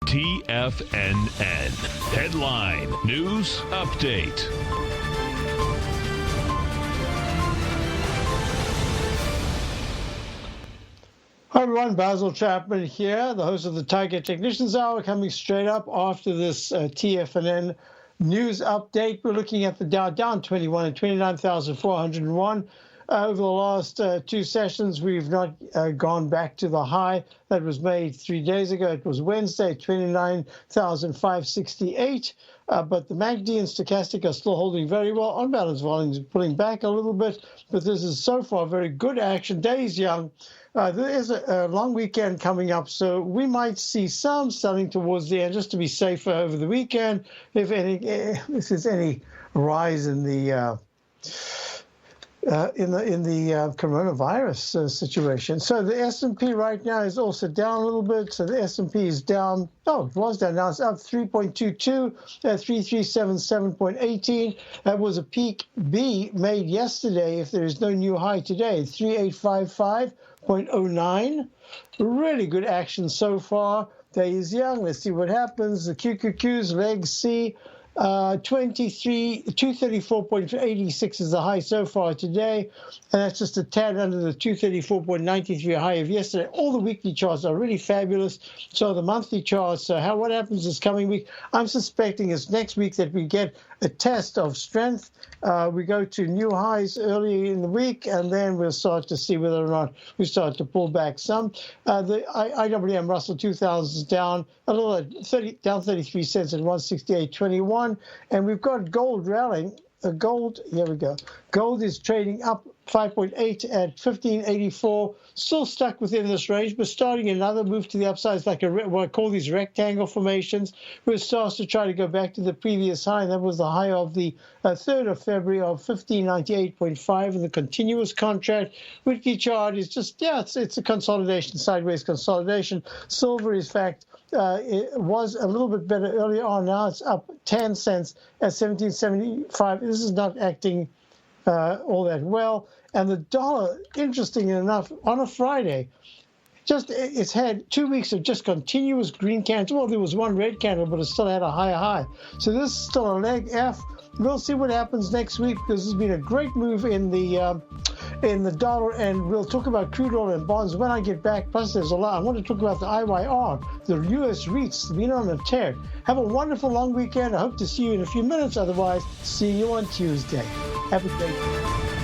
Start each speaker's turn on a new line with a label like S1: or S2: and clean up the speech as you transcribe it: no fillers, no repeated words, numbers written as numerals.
S1: TFNN. Headline News Update.
S2: Hi everyone, Basil Chapman here, the host of the Tiger Technicians Hour, coming straight up after this TFNN news update. We're looking at the Dow down 21 at 29,401. Over the last two sessions, we've not gone back to the high that was made 3 days ago. It was Wednesday, 29,568. But the MACD and stochastic are still holding very well. On balance, volumes are pulling back a little bit, but this is so far very good action. Day's young. There is a long weekend coming up, so we might see some selling towards the end just to be safer over the weekend, if there's any rise in the coronavirus situation. So the S&P right now is also down a little bit. So the S&P is down. Oh, it was down. Now it's up 3.22 at 3377.18. That was a peak B made yesterday. If there is no new high today, 3855.09. Really good action so far. Day is young. Let's see what happens. The QQQ's leg C. 234.86 is the high so far today, and that's just a tad under the 234.93 high of yesterday. All the weekly charts are really fabulous. So the monthly charts, what happens this coming week? I'm suspecting it's next week that we get a test of strength. We go to new highs early in the week, and then we'll start to see whether or not we start to pull back some. The IWM Russell 2000 is down a little, down 33 cents at 168.21, and we've got gold rallying. Gold, here we go. Gold is trading up 5.8 at 1584, still stuck within this range, but starting another move to the upside. It's like what I call these rectangle formations, where it starts to try to go back to the previous high, and that was the high of the 3rd of February of 1598.5 in the continuous contract. Weekly chart is just, it's a consolidation, sideways consolidation. Silver is fact. It was a little bit better earlier on. Now it's up 10 cents at 1775. This is not acting all that well. And the dollar, interesting enough, on a Friday, it's had 2 weeks of just continuous green candles. Well, there was one red candle, but it still had a higher high. So this is still a leg F. We'll see what happens next week, because there's been a great move in the dollar, and we'll talk about crude oil and bonds when I get back. Plus, there's a lot. I want to talk about the IYR, the U.S. REITs, been on a tear. Have a wonderful long weekend. I hope to see you in a few minutes. Otherwise, see you on Tuesday. Have a great day.